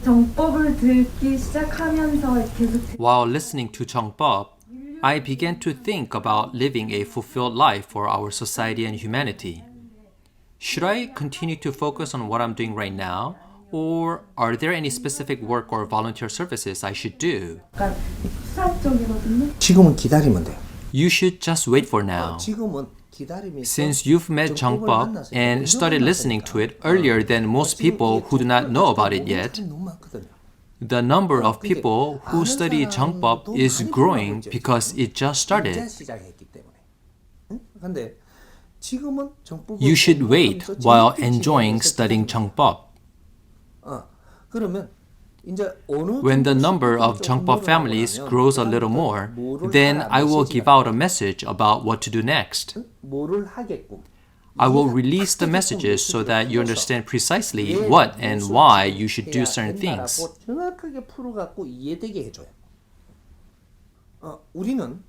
정법을 듣기 시작하면서 계속 While listening to Jungbub, I began to think about living a fulfilled life for our society and humanity. Should I continue to focus on what I'm doing right now, or are there any specific work or volunteer services I should do? 약간 수학적이거든요. 지금은 기다리면 돼요. You should just wait for now. 지금은 기다리면서 Since you've met Jungbub and started listening to it earlier than most people who do not know about it yet, 너무 많거든요. the number of people who study Jungbub is growing because it just started. 이제 시작했기 때문에. 응? 근데 지금은 정법을 You should wait 공부하면서 while 재밌게 enjoying 진행해서 studying Jungbub. 그러면 이제 어느 When the 정도 number of 시간이 Jungbub 좀 families 늘어나면 grows a little more, 뭐를 then 하라 I will 메시지가 give out a message about what to do next. 뭐를 하겠고 I will release the messages so that you understand precisely what and why you should do certain things. 정확하게 풀어갖고 이해되게 해줘요. 우리는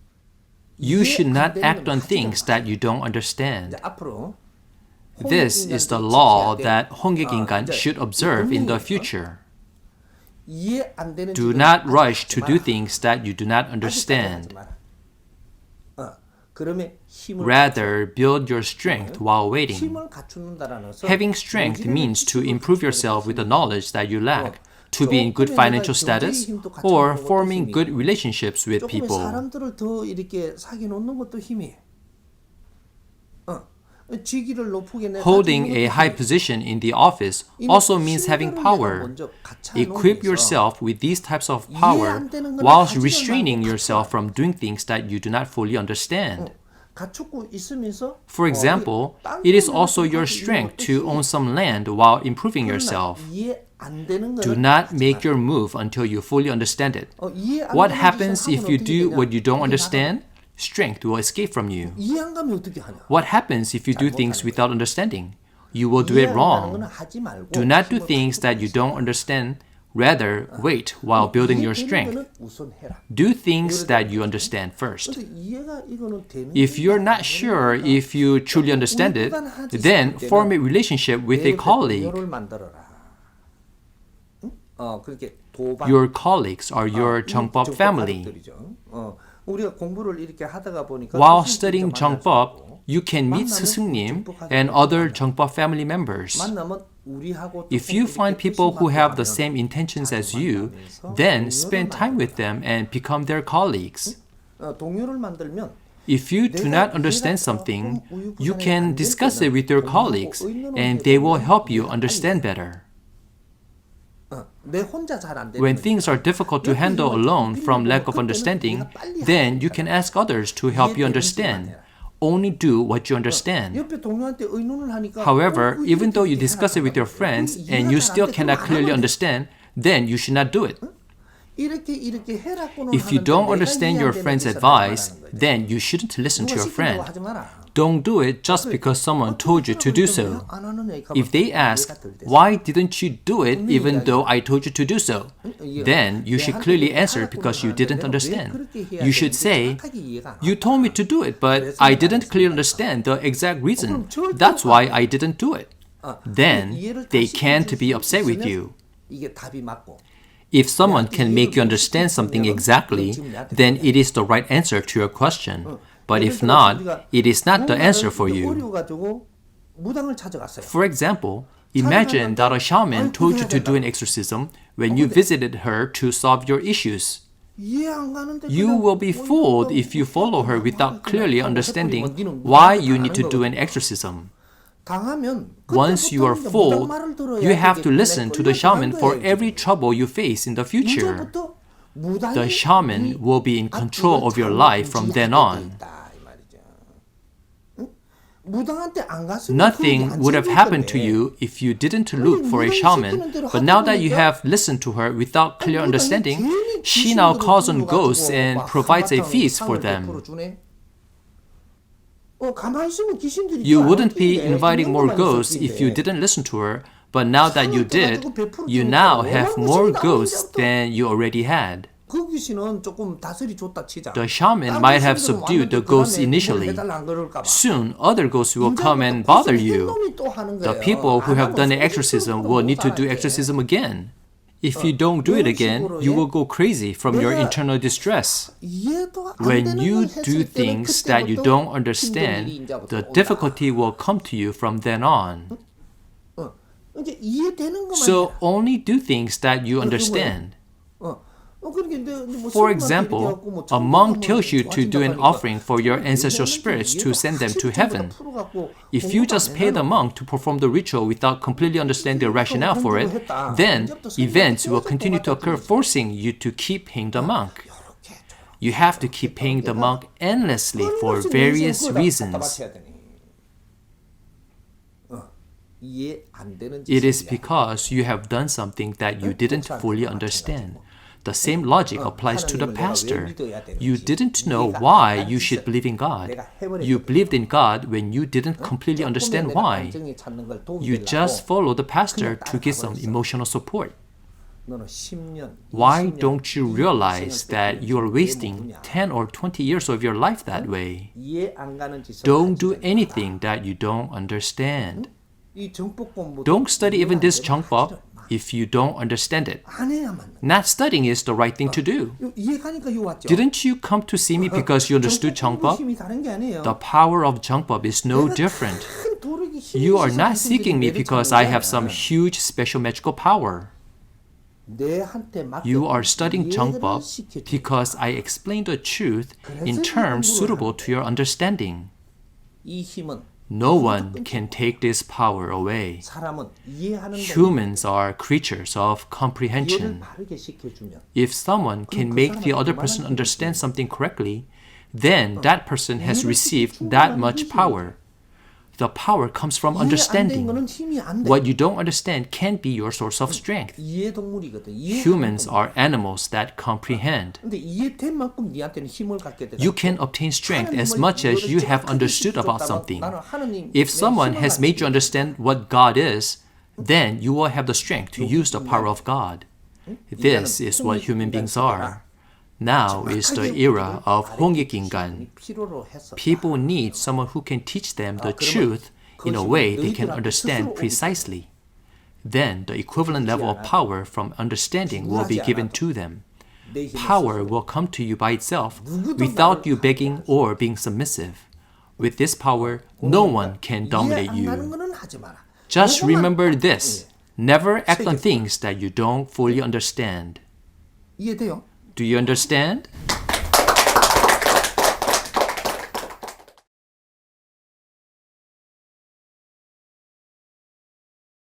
You should not act on things that you don't understand. 이제 앞으로 This is the law that Hongikingan should observe in the future. 이해 안 되는 Do 지금 not 아직 rush 하지 to 마라. do things that you do not 아직까지 understand. 하지 마라. 그러면 힘을 Rather, build your strength while waiting. 힘을 갖추는다라는 것은 Having strength 모질의 means to 힘을 improve 갖추는 yourself with the 것이 knowledge that you lack, to be in good financial status, or forming good relationships with 조금의 people. 사람들을 더 이렇게 사귀어 놓는 것도 힘이에요. 직위를 높게 내가 Holding 가지고 a 있는 high 것도 position in the office also means having power. 먼저 갖춰 Equip 놓으면서 yourself with these types of power whilst restraining yourself from doing things that you do not fully understand. 갖추고 있으면서 For example, it is also your strength to own some land while improving yourself. 이해 안 되는 Do 거는 not make your move until you fully understand it. 이해 안 What 되는 happens 짓을 if 하면 you 어떻게 do 되냐? what you don't 어떻게 understand? Strength will escape from you. 나가? 이해 안 가면 어떻게 하냐? What happens if you do things without understanding? You will do 이해 it 안 가는 wrong. 거는 하지 말고 Do not do 힘을 things that you 갖추고 don't understand. Rather, wait while building your 이해되는 strength. 거는 우선 해라. Do things that you understand first. 근데 이해가 이거는 되는 If you're not sure if you truly understand it, then form a relationship with a colleague. 동료를 만들어라. 그렇게 도박 Your colleagues are your Jungbub family. 가족들이죠. 우리가 공부를 이렇게 하다가 보니까 While 스승님도 studying 만날 수 Jungbub, 있고, you can meet 만나면 스승님 Jungbub and 가족을 other 만나요. Jungbub family members. 만나면 우리하고 If 조금 you 이렇게 find people who 뜻이 have the 맞고 same 하면 intentions as 자주 you, 만나면서 then 동료를 spend time with them and become their colleagues. 동료를 만들면 If you do not understand something, you can discuss it with your colleagues and they will help you understand better. 내 혼자 잘 안 되는 When 거니까. things are difficult to handle alone from lack of understanding, then you can ask others to help you understand. Only do what you understand. 옆에 동료한테 의논을 하니까 However, even though you 이렇게 discuss it with your 해라. friends 근데 and you 이해가 still 잘 안 돼. cannot 그럼 안 clearly 하면 돼. understand, then you should not do it. 이렇게 해라고는 If you 하는데 don't 내가 understand 이해 안 your 되는 friend's 짓을 advice, 하지 말라는 거지. then you shouldn't listen to 누가 your 시킨다고 friend. 하지 마라. Don't do it just because someone told you to do so. 안 하느냐, 이 If they 가만 ask, 이해가 덜 됐어. why didn't you do it even though I told you to do so? Then you should clearly answer because you didn't understand. You should say, you told me to do it, but I didn't clearly understand the exact reason. That's why I didn't do it. Then they can't be upset with you. 이게 답이 맞고. If someone can make you understand something exactly, then it is the right answer to your question. But if not, it is not the answer for you. 어려가지고 무당을 찾아갔어요. For example, imagine that a shaman told you to do an exorcism when you visited her to solve your issues. 이해 안 가는데 You will be fooled if you follow her without clearly understanding why you need to do an exorcism. 당하면 Once you are fooled, you have to listen to the shaman for every trouble you face in the future. The shaman will be in control of your life from then on. Nothing would have happened to you if you didn't look for a shaman, but now that you have listened to her without clear understanding, she now calls on ghosts and provides a feast for them. You wouldn't be inviting more ghosts if you didn't listen to her, but now that you did, you now have more ghosts than you already had. The shaman might have subdued the ghosts initially. Soon, other ghosts will come and bother you. The people who have done the exorcism will need to do exorcism again. If you don't do it again, 식으로, you 예? will go crazy from your 내가 internal distress. 이해도 안 When 되는 you 걸 do 했을 때는 things that you 그때부터 don't 힘든 일이 understand, 이제부터 the 온다. difficulty will come to you from then on. 이제 이해되는 것만 So 해라. only do things that you understand. 그러니까 뭐 For 스님한테 example, 이렇게 해갖고 뭐 a monk 천국하면 tells you to do an 좋아진다고 offering for your 하니까 ancestral 이해했는데 spirits to 이해도 send them to 확실히 heaven. 전부 다 풀어갖고 If you 공부도 just 안 pay the 해놔. monk to perform the ritual without completely understanding the rationale for it, then events will continue to occur forcing you to keep paying the monk. 이렇게 좀 You have to keep paying the monk endlessly for various reasons. 이해 안 되는 It is 짓이야. because you have done something that you didn't fully understand. The same logic applies to the pastor. You didn't know why you should believe in God. You believed in God when you didn't completely understand why. You just followed the pastor to get some emotional support. 너는 10년, Why 20년, don't you realize 20년 that you are wasting 10 or 20 years of your life that way? 이해 안 가는 짓을 Don't do 하지 anything that you don't understand. 이 정법 공부도 Don't study even this 이해 안 되면 Jungbub 하지를 마. if you don't understand it. 안 해야만 돼. Not studying is the right thing to do. 이해가니까 요 왔죠. Didn't you come to see me because you understood 정법 공부 Jungbub? 힘이 다른 게 아니에요. The power of Jungbub is no different. 큰 도력이 힘이 You are 있어서 not 당신들이 seeking me 매를 because 찾는 I 게 have some 아니야. huge special magical power. 내한테 맡겨 You are studying 이해를 Jungbub 시켜줘. because I explain the truth in terms suitable to your understanding. 이 힘은 No one can take this power away. 사람은 이해하는 Humans are creatures of 이해를 comprehension. 바르게 시켜주면 If someone can make the other person understand something correctly, then that person has received that much power. The power comes from 이해 안 된 understanding. 거는 힘이 안 돼. What you don't understand can't be your source of strength. 이해 동물이거든. 이해 Humans are animals that comprehend. 근데 이해된 만큼 니한테는 힘을 갖게 돼. You can obtain strength as much as you have understood about something. If someone has made you understand what God is, then you will have the strength to use the power of God. This is what human beings are. Now is the era of Hongikingan. People need someone who can teach them the truth in a way they can understand precisely. Then the equivalent level of power from understanding will be given to them. Power will come to you by itself without you begging or being submissive. With this power, no one can dominate you. Just remember this. Never act on things that you don't fully understand. 이해돼요? Do you understand?